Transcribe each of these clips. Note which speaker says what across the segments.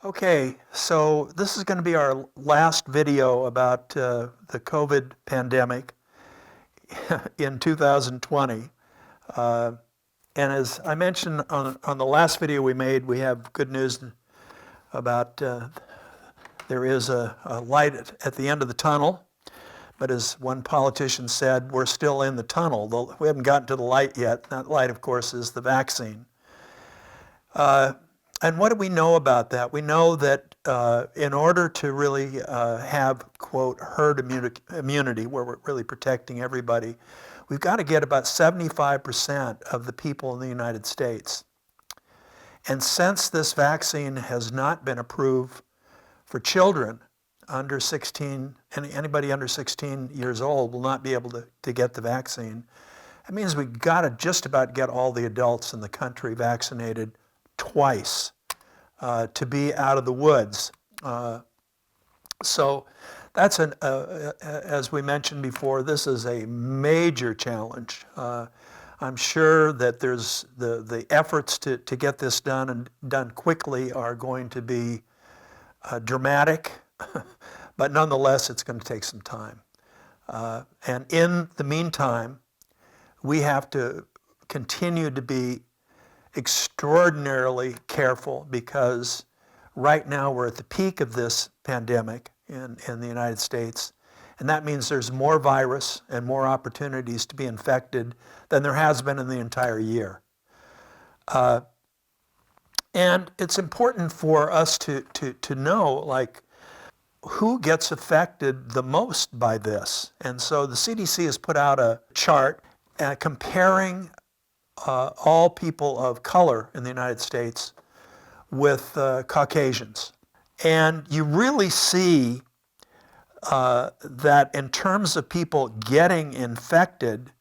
Speaker 1: Okay, so this is going to be our last video about the COVID pandemic in 2020. Uh, and as I mentioned on the last video we made, we have good news about there is a light at the end of the tunnel. But as one politician said, we're still in the tunnel. We haven't gotten to the light yet. That light, of course, is the vaccine. And what do we know about that? We know that in order to really have, quote, herd immunity, where we're really protecting everybody, we've got to get about 75% of the people in the United States. And since this vaccine has not been approved for children under 16, anybody under 16 years old will not be able to get the vaccine. That means we've got to just about get all the adults in the country vaccinated twice to be out of the woods. So that's as we mentioned before, this is a major challenge. I'm sure that there's the efforts to get this done and done quickly are going to be dramatic, but nonetheless, it's going to take some time. And in the meantime, we have to continue to be extraordinarily careful because right now we're at the peak of this pandemic in the United States, and that means there's more virus and more opportunities to be infected than there has been in the entire year. And it's important for us to know, like, who gets affected the most by this. And so the CDC has put out a chart comparing all people of color in the United States with Caucasians. And you really see that in terms of people getting infected,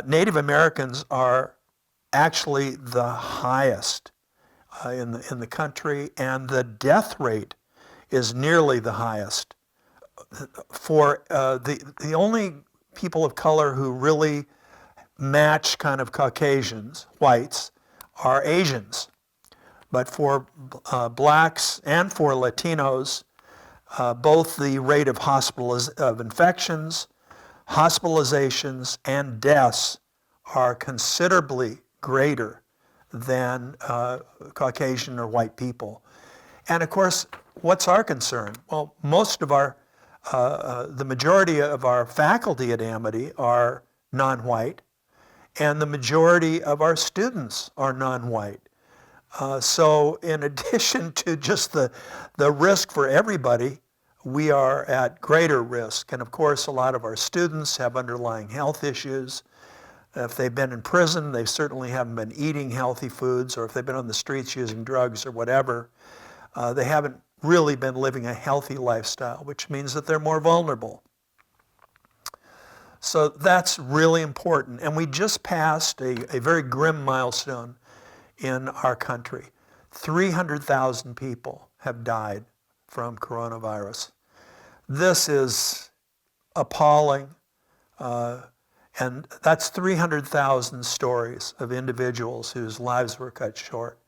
Speaker 1: Native Americans are actually the highest in the country, and the death rate is nearly the highest. For the only people of color who really match kind of Caucasians, whites, are Asians. But for blacks and for Latinos, both the rate of infections, hospitalizations, and deaths are considerably greater than Caucasian or white people. And of course, what's our concern? Well, the majority of our faculty at Amity are non-white, and the majority of our students are non-white. So in addition to just the risk for everybody, we are at greater risk. And of course, a lot of our students have underlying health issues. If they've been in prison, they certainly haven't been eating healthy foods, or if they've been on the streets using drugs or whatever, they haven't really been living a healthy lifestyle, which means that they're more vulnerable. So that's really important. And we just passed a very grim milestone in our country. 300,000 people have died from coronavirus. This is appalling. And that's 300,000 stories of individuals whose lives were cut short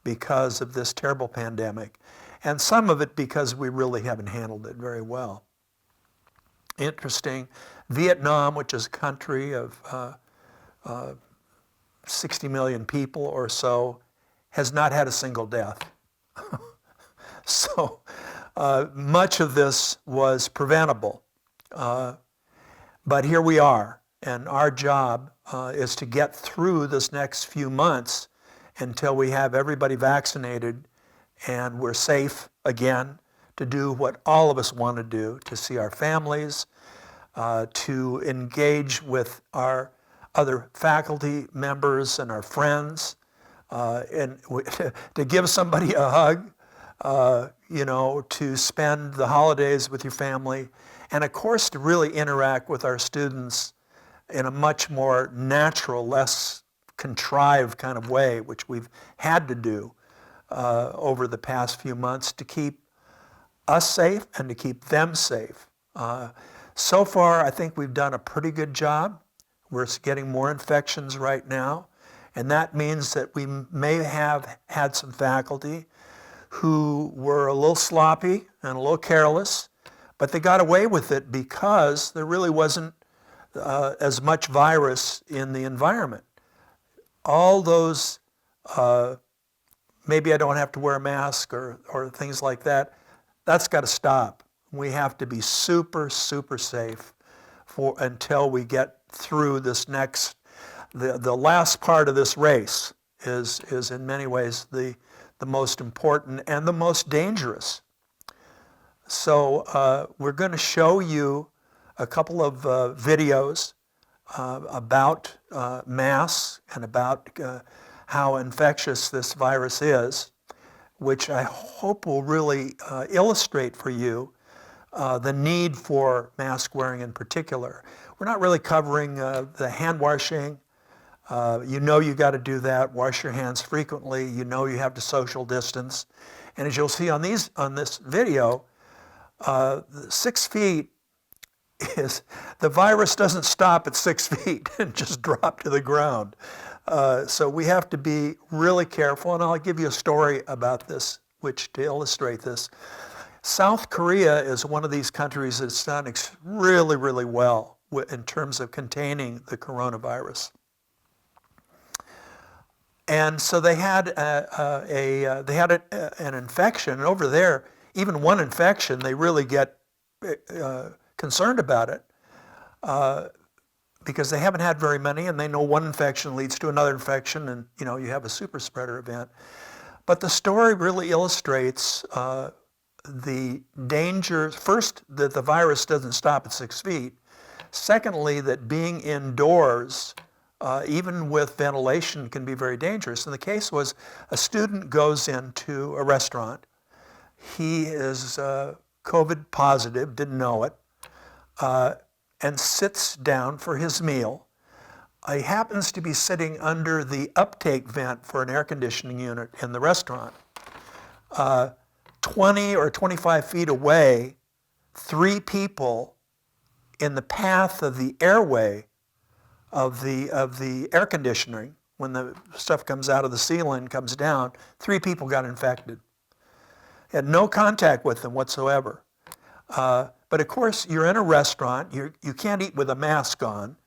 Speaker 1: because of this terrible pandemic. And some of it because we really haven't handled it very well. Interesting, Vietnam, which is a country of 60 million people or so, has not had a single death. So much of this was preventable. But here we are, and our job is to get through this next few months until we have everybody vaccinated and we're safe again to do what all of us want to do, to see our families, to engage with our other faculty members and our friends, and to give somebody a hug, to spend the holidays with your family, and of course to really interact with our students in a much more natural, less contrived kind of way, which we've had to do over the past few months to keep us safe and to keep them safe. So far, I think we've done a pretty good job. We're getting more infections right now, and that means that we may have had some faculty who were a little sloppy and a little careless, but they got away with it because there really wasn't as much virus in the environment. All those, maybe I don't have to wear a mask or things like that, that's got to stop. We have to be super, super safe until we get through this next, the last part of this race is in many ways the most important and the most dangerous. So we're going to show you a couple of videos about masks and about how infectious this virus is, which I hope will really illustrate for you the need for mask wearing in particular. We're not really covering the hand washing. You know you got to do that. Wash your hands frequently. You know you have to social distance. And as you'll see on this video, 6 feet is, the virus doesn't stop at 6 feet and just drop to the ground. So we have to be really careful, and I'll give you a story about this, which to illustrate this. South Korea is one of these countries that's done really, really well in terms of containing the coronavirus. And so they had an infection, and over there, even one infection, they really get concerned about it because they haven't had very many, and they know one infection leads to another infection, and you have a super spreader event. But the story really illustrates the danger, first, that the virus doesn't stop at 6 feet. Secondly, that being indoors, even with ventilation, can be very dangerous. And the case was a student goes into a restaurant. He is COVID positive, didn't know it, and sits down for his meal. He happens to be sitting under the uptake vent for an air conditioning unit in the restaurant. 20 or 25 feet away, 3 people in the path of the airway of the air conditioning, when the stuff comes out of the ceiling, comes down, 3 people got infected. Had no contact with them whatsoever. But of course, you're in a restaurant, you can't eat with a mask on.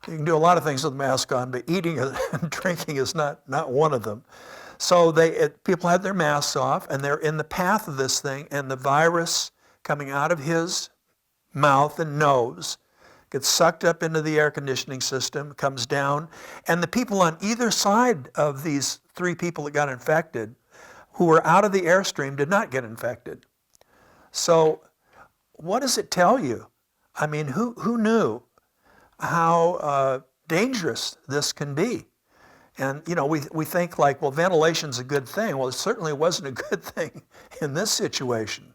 Speaker 1: You can do a lot of things with a mask on, but eating and drinking is not one of them. So people had their masks off, and they're in the path of this thing, and the virus coming out of his mouth and nose gets sucked up into the air conditioning system, comes down, and the people on either side of these 3 people that got infected, who were out of the airstream, did not get infected. So what does it tell you? I mean, who knew how dangerous this can be? And we think like, well, ventilation's a good thing. Well, it certainly wasn't a good thing in this situation.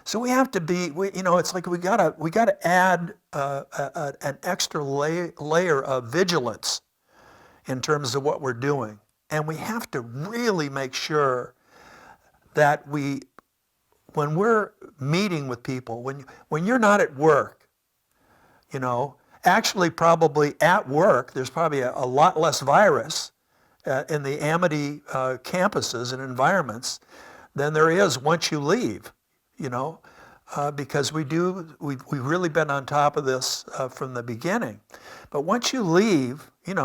Speaker 1: So we have to be, it's like we gotta add an extra layer of vigilance in terms of what we're doing, and we have to really make sure that when we're meeting with people, when you're not at work, actually probably at work, there's probably a lot less virus in the Amity campuses and environments than there is once you leave, because we've really been on top of this from the beginning. But once you leave, when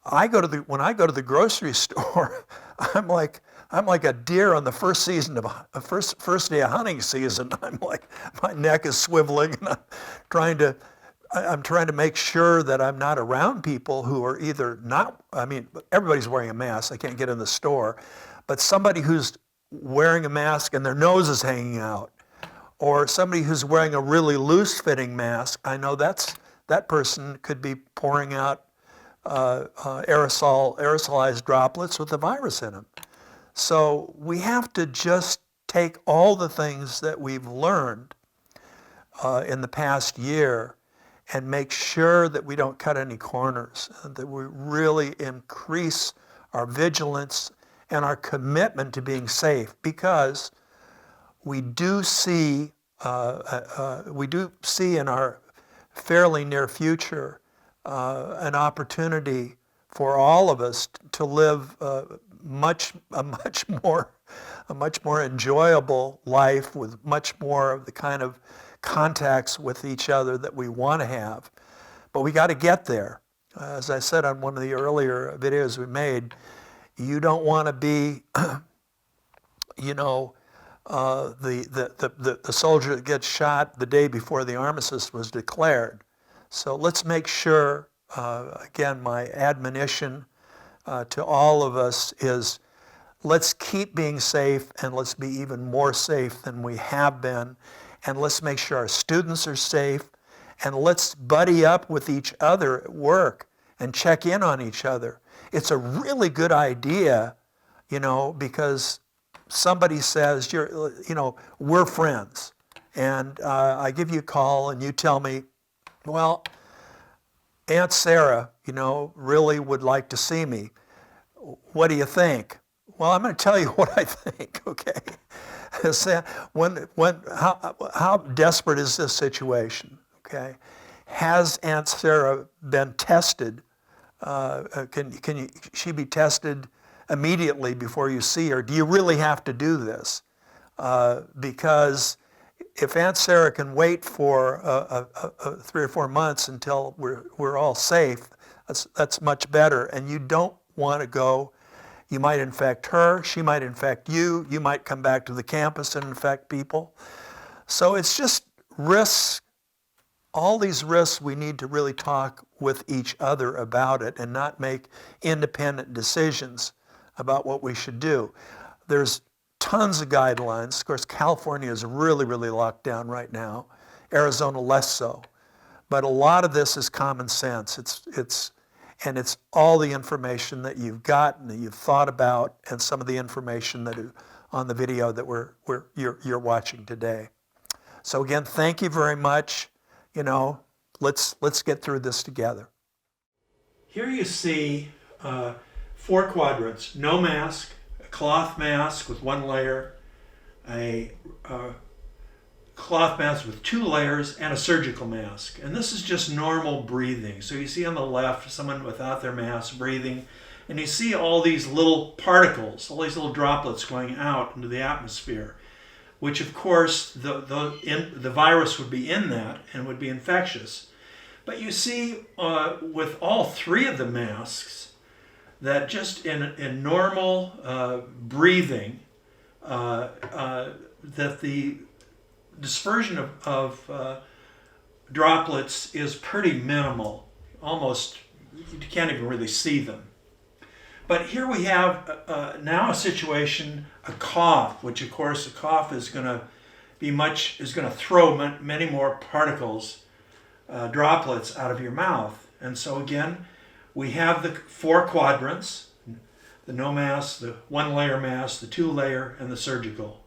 Speaker 1: I go to the grocery store, I'm like a deer on the first day of hunting season. I'm like, my neck is swiveling, and I'm trying to make sure that I'm not around people who are either not, everybody's wearing a mask, they can't get in the store, but somebody who's wearing a mask and their nose is hanging out, or somebody who's wearing a really loose-fitting mask, I know that person could be pouring out aerosolized droplets with the virus in them. So we have to just take all the things that we've learned in the past year and make sure that we don't cut any corners, that we really increase our vigilance and our commitment to being safe, because we do see in our fairly near future an opportunity for all of us to live a much more a much more enjoyable life with much more of the kind of contacts with each other that we want to have. But we got to get there. As I said on one of the earlier videos we made, you don't want to be, the soldier that gets shot the day before the armistice was declared. So let's make sure, again, my admonition to all of us is, let's keep being safe, and let's be even more safe than we have been. And let's make sure our students are safe, and let's buddy up with each other at work and check in on each other. It's a really good idea, because somebody says, we're friends. And I give you a call and you tell me, well, Aunt Sarah, really would like to see me. What do you think? Well, I'm going to tell you what I think, okay? How desperate is this situation, okay? Has Aunt Sarah been tested? Can she be tested immediately before you see her? Do you really have to do this? Because if Aunt Sarah can wait for 3 or 4 months until we're all safe, that's much better. And you don't want to go. You might infect her, she might infect you, you might come back to the campus and infect people. So it's just risks. All these risks, we need to really talk with each other about it and not make independent decisions about what we should do. There's tons of guidelines. Of course, California is really, really locked down right now. Arizona less so. But a lot of this is common sense. And it's all the information that you've gotten, that you've thought about, and some of the information that is on the video that you're watching today. So again, thank you very much. Let's get through this together. Here you see 4 quadrants: no mask, a cloth mask with 1 layer, a cloth mask with 2 layers, and a surgical mask. And this is just normal breathing. So you see on the left someone without their mask breathing, and you see all these little particles, all these little droplets going out into the atmosphere, which of course the virus would be in that and would be infectious. But you see with all 3 of the masks that just in normal breathing that the dispersion of droplets is pretty minimal. Almost, you can't even really see them. But here we have now a situation, a cough, which of course a cough is going to throw many more particles, droplets out of your mouth. And so again, we have the 4 quadrants: the no mask, the 1 layer mask, the 2 layer, and the surgical.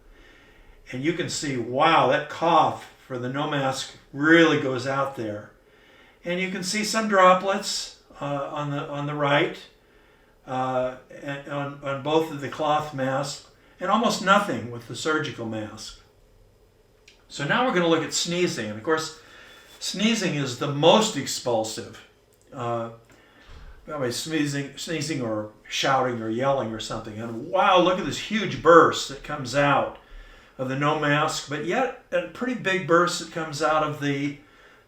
Speaker 1: And you can see, wow, that cough for the no mask really goes out there. And you can see some droplets on the right, and on both of the cloth masks, and almost nothing with the surgical mask. So now we're going to look at sneezing. And of course, sneezing is the most expulsive. Sneezing or shouting or yelling or something. And wow, look at this huge burst that comes out of the no mask, but yet a pretty big burst that comes out of the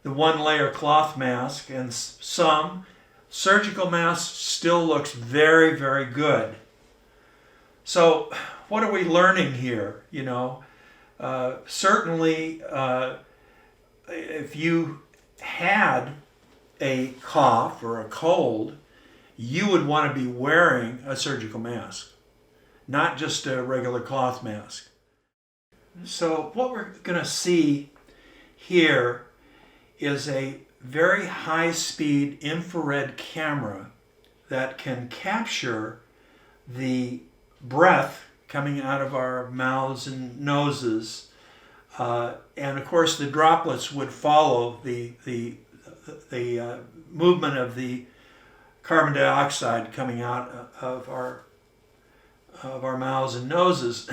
Speaker 1: 1 layer cloth mask, and some surgical mask still looks very, very good. So what are we learning here? Certainly if you had a cough or a cold, you would want to be wearing a surgical mask, not just a regular cloth mask. So what we're going to see here is a very high-speed infrared camera that can capture the breath coming out of our mouths and noses. And of course the droplets would follow the movement of the carbon dioxide coming out of our mouths and noses.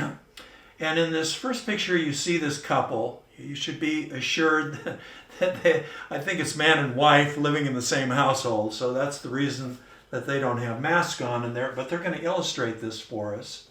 Speaker 1: And in this first picture, you see this couple. You should be assured that I think it's man and wife living in the same household. So that's the reason that they don't have masks on in there. But they're going to illustrate this for us.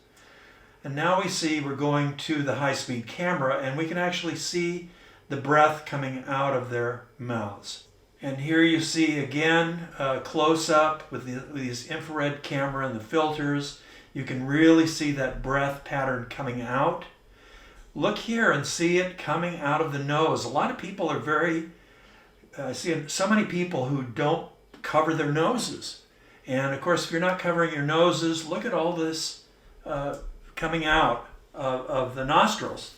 Speaker 1: And now we see we're going to the high-speed camera, and we can actually see the breath coming out of their mouths. And here you see again close up with these infrared camera and the filters. You can really see that breath pattern coming out. Look here and see it coming out of the nose. A lot of people are I see so many people who don't cover their noses. And of course, if you're not covering your noses, look at all this coming out of the nostrils.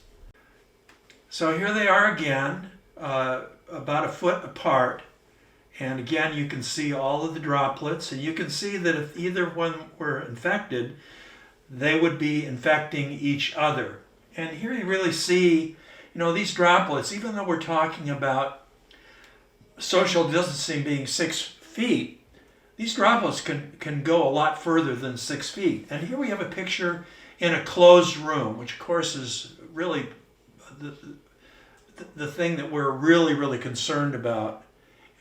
Speaker 1: So here they are again, about a foot apart. And again, you can see all of the droplets, and you can see that if either one were infected, they would be infecting each other. And here you really see, these droplets, even though we're talking about social distancing being 6 feet, these droplets can go a lot further than 6 feet. And here we have a picture in a closed room, which of course is really the thing that we're really concerned about.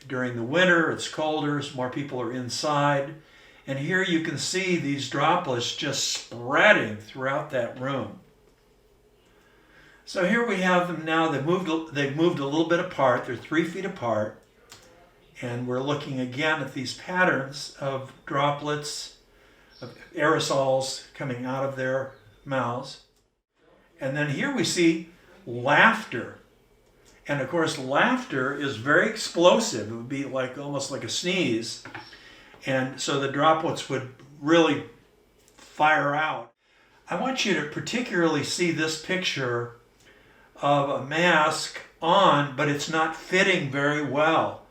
Speaker 1: During the winter, it's colder, so more people are inside. And here you can see these droplets just spreading throughout that room. So here we have them now. They've moved a little bit apart. They're 3 feet apart. And we're looking again at these patterns of droplets, of aerosols coming out of their mouths. And then here we see laughter. And of course, laughter is very explosive. It would be almost like a sneeze. And so the droplets would really fire out. I want you to particularly see this picture of a mask on, but it's not fitting very well.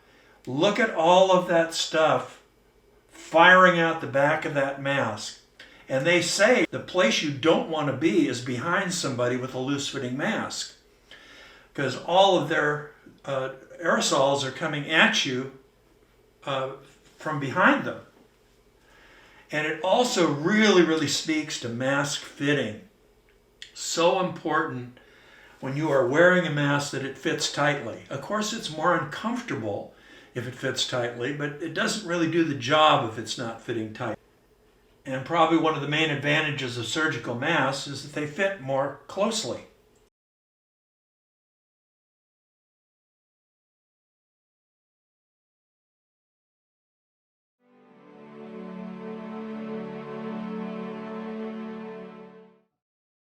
Speaker 1: Look at all of that stuff firing out the back of that mask. And they say the place you don't want to be is behind somebody with a loose-fitting mask, because all of their aerosols are coming at you from behind them. And it also really speaks to mask fitting. So important when you are wearing a mask that it fits tightly. Of course, it's more uncomfortable if it fits tightly, but it doesn't really do the job if it's not fitting tight. And probably one of the main advantages of surgical masks is that they fit more closely.